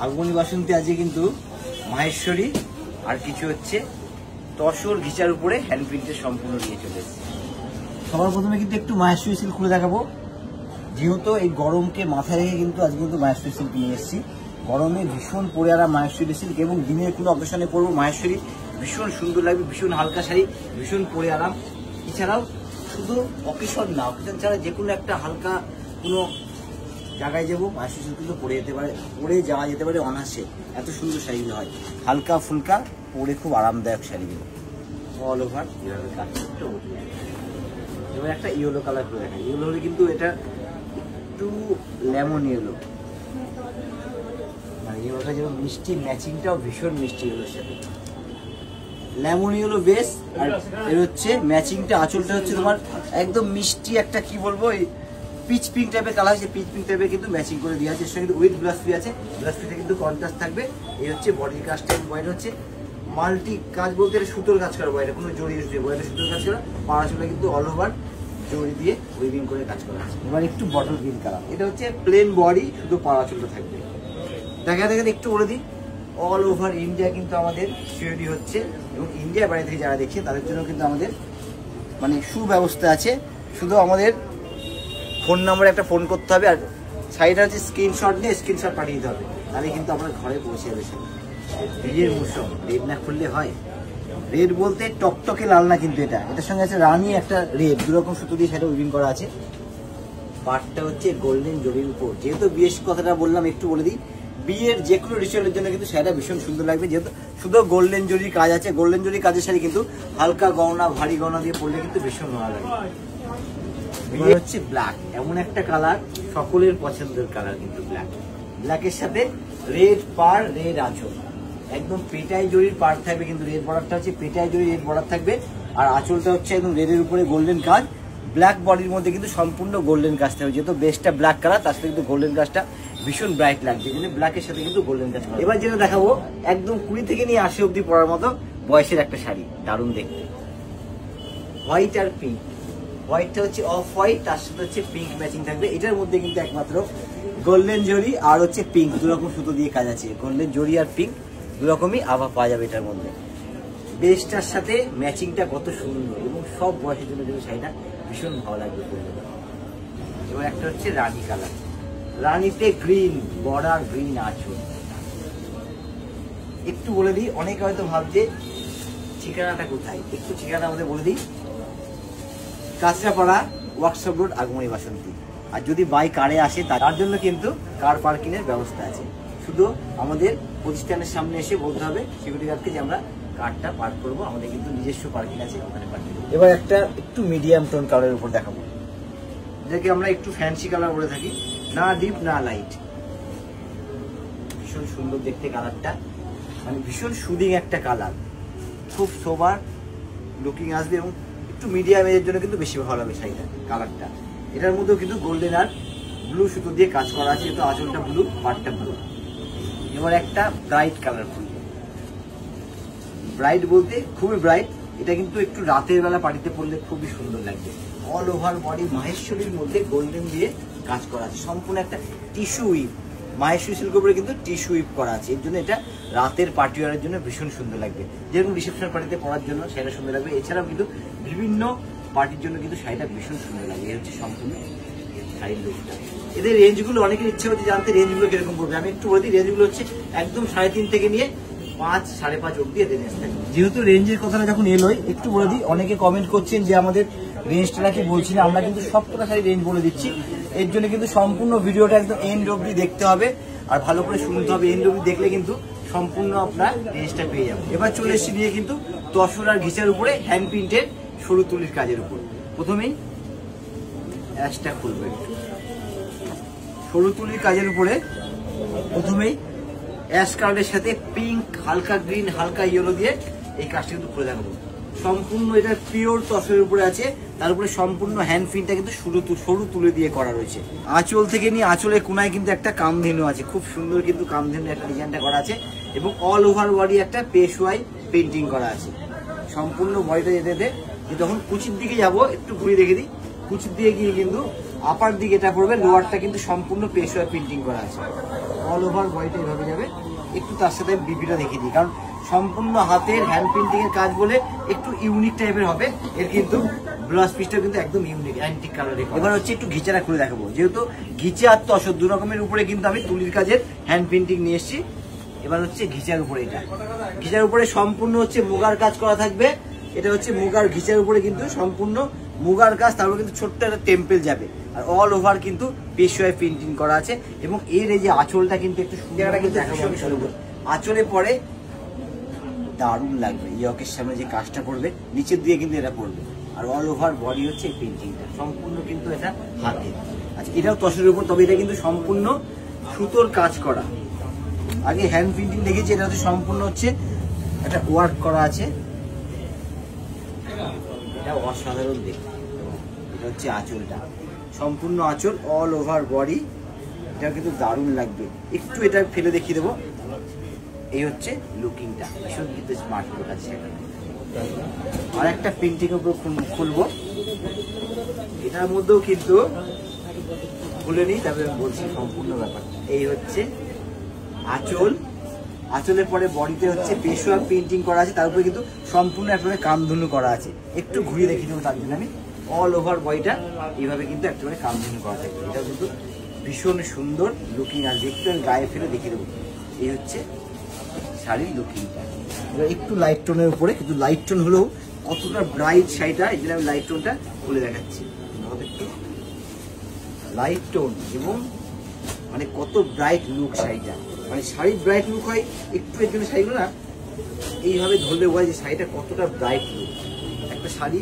আগমনী বাসন্তী আজকে কিন্তু মাহেশ্বরী আর কিছু হচ্ছে তসর ঘিচার উপরে হ্যান্ড প্রিন্টের সম্পূর্ণ নিয়ে চলে এসেছে। সবার প্রথমে কিন্তু একটু মাহেশ্বরী সিল্ক খুলে দেখাবো, যেহেতু এই গরমকে মাথায় রেখে কিন্তু আজকে কিন্তু মাহেশ্বরী সিল্ক নিয়ে এসেছি। গরমে ভীষণ পরে আরা মাহেশ্বরী সিল্ক এবং দিনের কোনো অকেশনে পরবো মাহেশ্বরী, ভীষণ সুন্দর লাগবে, ভীষণ হালকা শাড়ি, ভীষণ পরে আরাম। এছাড়াও শুধু অকেশন না, অকেশন ছাড়া যে কোনো একটা হালকা কোনো জায়গায় যাবো মাহেশ্বরী সিল্ক কিন্তু পরে যেতে পারে, পরে যাওয়া যেতে পারে অনায়াসে। এত সুন্দর শাড়িগুলো হয়, হালকা ফুলকা পরে খুব আরামদায়ক শাড়িগুলো, অল ওভার এভাবে কাজ করতে হবে। এবার একটা ইয়েলো কালার করে দেখায়, ইয়েলো হলে কিন্তু এটা একটু লেমন ইয়েলো, মানে ইয়েলোটা যেমন মিষ্টি, ম্যাচিংটাও ভীষণ মিষ্টি ইয়েলোর সাথে। লেমন ইয়েলো বেস, আর এর হচ্ছে ম্যাচিংটা, আঁচলটা হচ্ছে তোমার একদম মিষ্টি একটা কি বলবো এই পিচ পিঙ্ক টাইপের কালার আছে, পিচ পিঙ্ক টাইপের কিন্তু ম্যাচিং করে দেওয়া আছে। এর সঙ্গে উইথ ব্লাস ফ্রি আছে, ব্লাস ফ্রিতে কিন্তু কন্ট্রাস্ট থাকবে। এই হচ্ছে বডির কাজটা, বয়েড হচ্ছে মাল্টি কাজ বলতে এটা সুতোর কাজ করা, বয়েড কোনো জড়ি দিয়ে বয়েডে সুতোর কাজ করা, পাড়াচুলা কিন্তু অল ওভার জড়ি দিয়ে উইভিং করে কাজ করা আছে। এবার একটু বটল গ্রিন কালার, এটা হচ্ছে প্লেন বডি, শুধু পাড়াচুলা থাকবে। দেখা দেখা একটু বলে দিই, অল ওভার ইন্ডিয়া কিন্তু আমাদের সিওরি হচ্ছে, এবং ইন্ডিয়ার বাইরে থেকে যারা দেখছে তাদের জন্য কিন্তু আমাদের মানে সুব্যবস্থা আছে। শুধু আমাদের ফোন নাম্বারে একটা ফোন করতে হবে, আর সাইডে হচ্ছে স্ক্রিনশট নিয়ে স্ক্রিনশট পাঠিয়ে দিতে হবে, তাহলে কিন্তু আপনার ঘরে পৌঁছে যাবে। রেডের মৌসুম, রেড না খুললে হয়। রেড বলতে টকটকে লাল না, কিন্তু এটার সঙ্গে আছে রানি একটা রেড, দুরকম সুতো দিয়ে সেটা উইভিং করা আছে। পাটটা হচ্ছে গোল্ডেন জরির উপর, যেহেতু বিয়ের কথাটা বললাম একটু বলে দিই, বিয়ের যে কোনো রিচুয়ালের জন্য কিন্তু শাড়িটা ভীষণ সুন্দর লাগবে, যেহেতু শুধু গোল্ডেন জরির কাজ আছে। গোল্ডেন জরির কাজের শাড়ি কিন্তু হালকা গহনা, ভারী গহনা দিয়ে পরলে কিন্তু ভীষণ ভালো লাগে। বিয়ে হচ্ছে ব্ল্যাক, এমন একটা কালার সকলের পছন্দের কালার কিন্তু ব্ল্যাক। ব্ল্যাকের সাথে রেড পার, রেড আঁচল, একদম পেটাই জরির পার থাকবে, কিন্তু রেড বর্ডারটা হচ্ছে পেটাই জরি রেড বর্ডার থাকবে, আর আঁচলটা হচ্ছে একদম রেডের উপরে গোল্ডেন কাজ। ব্ল্যাক বডির মধ্যে কিন্তু সম্পূর্ণ গোল্ডেন কাজটা হবে, যেহেতু বেসটা ব্ল্যাক কালার, তার সাথে কিন্তু গোল্ডেন কাজটা ভীষণ ব্রাইট লাগছে, কিন্তু ব্ল্যাকের সাথে কিন্তু গোল্ডেন কাজ। এবার যেটা দেখাবো একদম 20 থেকে নিয়ে 80 অব্দি পরার মতো বয়সের একটা শাড়ি, দারুণ দেখতে। হোয়াইট আর পিঙ্ক, হোয়াইটটা হচ্ছে অফ হোয়াইট, তার সাথে হচ্ছে পিঙ্ক ম্যাচিং থাকবে। এটার মধ্যে কিন্তু একমাত্র গোল্ডেন জরি আর হচ্ছে পিঙ্ক দুরকম সুতো দিয়ে কাজ আছে। গোল্ডেন জরি আর পিঙ্ক দুরকমই আভা পাওয়া যাবে এটার মধ্যে। বেসটার সাথে ম্যাচিংটা কত সুন্দর, এবং সব বয়সের জন্য কিন্তু শাড়িটা ভীষণ ভালো লাগবে। এবার একটা হচ্ছে রানী কালার, রানীতে গ্রিন বর্ডার, গ্রিন আঁচল। একটু বলে দিই, অনেকে হয়তো ভাবছে ঠিকানাটা কোথায়, একটু ঠিকানা আমাদের বলে দিই। কাঁচরাপাড়া, ওয়ার্কশপ রোড, আগমনী বাসন্তী। আর যদি বাই কারে আসে তার জন্য কিন্তু কার পার্কিং এর ব্যবস্থা আছে। শুধু আমাদের প্রতিষ্ঠানের সামনে এসে বলতে হবে সিকিউরিটি গার্ডকে যে আমরা কারটা পার্ক করবো, আমাদের কিন্তু নিজস্ব পার্কিং আছে, ওখানে পার্কিং। এবার একটা একটু মিডিয়াম টোন কালারের উপর দেখাবো, যেটাকে আমরা একটু ফ্যান্সি কালার বলে থাকি, না ডিপ না লাইট। ভীষণ সুন্দর দেখতে কালারটা, মানে ভীষণ সুদিং একটা কালার, খুব সোবার লুকিং আসবে, এবং একটু মিডিয়াম এজের জন্য কিন্তু বেশি ভালো হবে শাড়িটা কালারটা। এটার মধ্যেও কিন্তু গোল্ডেন আর ব্লু সুতো দিয়ে কাজ করা আছে, যেহেতু আঁচলটা ব্লু, পাটটা ব্লু। এবার একটা ব্রাইট কালার ফুল, ব্রাইট বলতে খুবই ব্রাইট, এটা কিন্তু একটু রাতের বেলা পার্টিতে পরলে খুবই সুন্দর লাগবে। অল ওভার বডি মাহেশ্বরীর মধ্যে গোল্ডেন দিয়ে কাজ করা আছে, সম্পূর্ণ একটা টিস্যু উইপ, মাহেশ্বরী সিল্কের উপরে কিন্তু টিস্যু উইপ করা আছে। এর জন্য এটা রাতের পার্টি ওয়ারের জন্য ভীষণ সুন্দর লাগবে, যেরকম রিসেপশন পার্টিতে পরার জন্য শাড়িটা সুন্দর লাগবে। এছাড়াও কিন্তু বিভিন্ন পার্টির জন্য কিন্তু শাড়িটা ভীষণ সুন্দর লাগে। এই হচ্ছে সম্পূর্ণ শাড়ির লুকটা। এদের রেঞ্জগুলো অনেকের ইচ্ছে হচ্ছে জানতে, রেঞ্জগুলো কিরকম পড়বে। আমি একটু বলে দিই, রেঞ্জগুলো হচ্ছে একদম 3.5 থেকে নিয়ে 5, 5.5 অব্দি এদের রেঞ্জ থাকে। যেহেতু রেঞ্জের কথাটা যখন এলোই একটু বলে দিই, অনেকে কমেন্ট করছেন যে আমাদের রেঞ্জটা নাকি বলছি না, আমরা কিন্তু সবকটা শাড়ি রেঞ্জ বলে দিচ্ছি। এর জন্য কিন্তু সম্পূর্ণ ভিডিওটা একদম এন্ড অব্দি দেখতে হবে, আর ভালো করে শুনতে হবে। এন্ড অব্দি দেখলে কিন্তু সম্পূর্ণ আপনার রেঞ্জটা পেয়ে যাবে। এবার চলে এসেছি নিয়ে কিন্তু তসর আর ঘিচার উপরে হ্যান্ড প্রিন্টের সরু তুলির কাজের উপর। প্রথমেই অ্যাশটা খুলবে, সরু তুলির কাজের উপরে প্রথমেই অ্যাশ কালারের সাথে পিঙ্ক, হালকা গ্রিন, হালকা ইয়েলো দিয়ে এই কাজটা কিন্তু করে দেখাবো। সম্পূর্ণ এটা পিওর তসরের উপরে আছে, তার উপরে সম্পূর্ণ হ্যান্ড প্রিন্টটা কিন্তু সরু তুলে দিয়ে করা রয়েছে। আঁচল থেকে নিয়ে আঁচলের কোনায় কিন্তু একটা কামধেনু আছে, খুব সুন্দর কিন্তু কামধেনু একটা ডিজাইনটা করা আছে, এবং অল ওভার বডি একটা পেশওয়াই পেন্টিং করা আছে। সম্পূর্ণ বডিটা যেতে যখন কুচির দিকে যাব, একটু ঘুরে দেখে দিই, কুচির দিকে গিয়ে কিন্তু আপার দিকে এটা পড়বে, লোয়ারটা কিন্তু সম্পূর্ণ পেশওয়াই পেন্টিং করা আছে। অল ওভার বডিটা এভাবে যাবে। একটু তার সাথে বিপিটা দেখিয়ে দিই, কারণ সম্পূর্ণ হাতের হ্যান্ড প্রিন্টিং এর কাজ বলে একটু ইউনিক টাইপের হবে। এর কিন্তু ব্লাউজ পিসটাও কিন্তু একদম ইউনিক অ্যান্টিক কালারে। এবার হচ্ছে একটু ঘিচাটা খুলে দেখাবো, যেহেতু ঘিচা আর তসর দু রকমের উপরে কিন্তু আমি তুলির কাজের হ্যান্ড প্রিন্টিং নিয়ে এসেছি। এবার হচ্ছে ঘিচার উপরে, এটা ঘিচার উপরে সম্পূর্ণ হচ্ছে মুগার কাজ করা থাকবে। এটা হচ্ছে মুগার ঘিচার উপরে কিন্তু সম্পূর্ণ মুগার কাজ, তারপরে কিন্তু ছোট্ট একটা টেম্পেল যাবে আর অল ওভার কিন্তু পেশোয়ায় প্রিন্টিং করা আছে। এবং এর এই যে আঁচলটা কিন্তু একটু সুন্দর কিন্তু সুন্দর আঁচলে পরে দারুণ লাগবে। ইয়কের সামনে যে কাজটা করবে নিচের দিয়ে কিন্তু এটা পড়বে, আর অল ওভার বডি হচ্ছে এই প্রিন্টিংটা সম্পূর্ণ কিন্তু এটা হাতে। আচ্ছা, এটাও তসরের উপর, তবে এটা কিন্তু সম্পূর্ণ সুতোর কাজ করা। আগে হ্যান্ড প্রিন্টিং দেখেছি, এটা হচ্ছে সম্পূর্ণ হচ্ছে একটা ওয়ার্ক করা আছে। এটা অসাধারণ দেখতে। এটা হচ্ছে আঁচলটা, সম্পূর্ণ আঁচল অল ওভার বডি, এটা কিন্তু দারুণ লাগবে। একটু এটা ফেলে দেখিয়ে দেবো। এই হচ্ছে লুকিংটা, ভীষণ কিন্তু স্মার্ট লুক আছে। আর একটা প্রিন্টিং এর উপর খুলবো, এটার মধ্যেও কিন্তু খুলে নিই, তারপরে বলছি সম্পূর্ণ ব্যাপারটা। এই হচ্ছে আঁচল, আঁচলের পরে বডিতে হচ্ছে পেশোয়া প্রিন্টিং করা আছে, তার উপরে কিন্তু সম্পূর্ণ একেবারে কামধুনু করা আছে। একটু ঘুরিয়ে দেখিয়ে দেবো, তার জন্য আমি অল ওভার বডিটা এইভাবে কিন্তু একেবারে কামধুনু করা থাকে। এটা কিন্তু ভীষণ সুন্দর লুকিং আসবে। একটু আমি গায়ে ফেলে দেখিয়ে দেবো। এই হচ্ছে শাড়ির লুকিংটা। এবার একটু লাইট টোনের উপরে, কিন্তু লাইট টোন হলেও কতটা ব্রাইট শাড়িটা, এই জন্য আমি লাইট টোনটা খুলে দেখাচ্ছি। একটু লাইট টোন এবং মানে কত ব্রাইট লুক শাড়িটা, মানে শাড়ির ব্রাইট লুক হয় একটু। এর জন্য শাড়িগুলো না এইভাবে ধরলে বলে যে শাড়িটা কতটা ব্রাইট লুক। একটা শাড়ি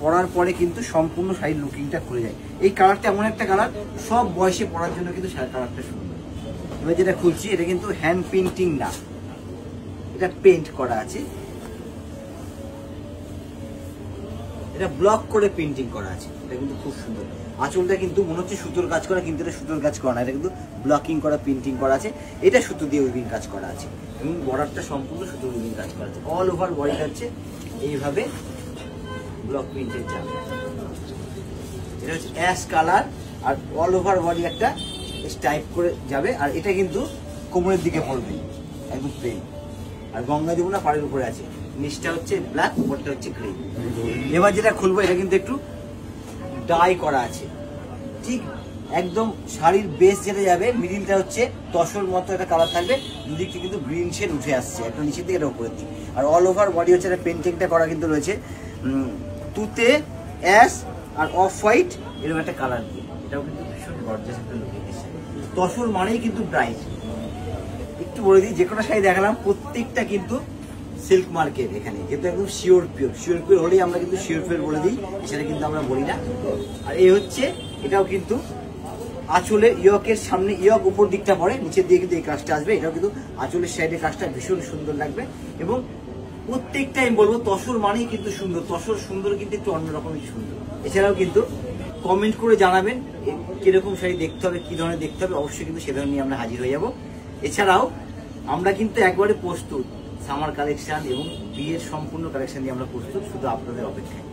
পরার পরে কিন্তু সম্পূর্ণ শাড়ির লুকিংটা খুলে যায়। এই কালারটা এমন একটা কালার, সব বয়সে পরার জন্য কিন্তু শাড়ির কালারটা সুন্দর। এবার যেটা খুলছি, এটা কিন্তু হ্যান্ড প্রিন্টিং না, এটা পেন্ট করা আছে। এটা ব্লক করে প্রিন্টিং করা আছে। এটা কিন্তু খুব সুন্দর। আঁচলটা কিন্তু মনে হচ্ছে সুতোর কাজ করা, কিন্তু এটা সুতোর কাজ করা না, এটা কিন্তু ব্লকিং করা প্রিন্টিং করা আছে। এটা সুতো দিয়ে উইভিং কাজ করা আছে এবং বর্ডারটা সম্পূর্ণ সুতো উইভিং কাজ করা আছে। অল ওভার বডিটা হচ্ছে এইভাবে ব্লক প্রিন্টের যাবে। এটা হচ্ছে অ্যাশ কালার আর অল ওভার বডি একটা স্টাইপ করে যাবে। আর এটা কিন্তু কোমরের দিকে পড়বে একদম প্লেন, আর গঙ্গা যমুনা পাড়ের উপরে আছে। নিচটা হচ্ছে ব্ল্যাক, উপরটা হচ্ছে গ্রিন। এবার যেটা খুলবো, এটা কিন্তু একটু ডাই করা আছে। ঠিক একদম শাড়ির বেস যেটা যাবে, মিডিলটা হচ্ছে তসর মতো একটা কালার থাকবে, দুদিকটা কিন্তু গ্রিন শেড উঠে আসছে একটা নিচের দিকে, এটা উপরের দিকে। আর অল ওভার বডি হচ্ছে একটা পেন্টিংটা করা কিন্তু রয়েছে তুতে, অ্যাশ আর অফ হোয়াইট এরকম একটা কালার দিয়ে। এটাও কিন্তু ভীষণ গর্জাস একটা লুক এসেছে। তসর মানেই কিন্তু ব্রাইট। একটু বলে দিই, যে কোনো শাড়ি দেখালাম প্রত্যেকটা কিন্তু সিল্ক মার্কেট। এখানে যেহেতু একদম শিওর পিওর, শিওর পিওর হলেই আমরা কিন্তু শিওর পিওর বলে দিই, সেটা কিন্তু আমরা বলি না। আর এই হচ্ছে, এটাও কিন্তু আঁচলের ইয়কের সামনে, ইয়ক উপর দিকটা পড়ে, নিচের দিয়ে কিন্তু এই কাজটা আসবে। এটাও কিন্তু আঁচলের সাইডের কাজটা ভীষণ সুন্দর লাগবে। এবং প্রত্যেকটা আমি বলবো তসর মানেই কিন্তু সুন্দর। তসর সুন্দর কিন্তু একটু অন্যরকমই সুন্দর। এছাড়াও কিন্তু কমেন্ট করে জানাবেন কিরকম শাড়ি দেখতে হবে, কি ধরনের দেখতে হবে, অবশ্যই কিন্তু সে ধরনের নিয়ে আমরা হাজির হয়ে যাব। এছাড়াও আমরা কিন্তু একবারে প্রস্তুত সামার কালেকশন এবং বিয়ের সম্পূর্ণ কালেকশন দিয়ে আমরা প্রস্তুত, শুধু আপনাদের অপেক্ষায়।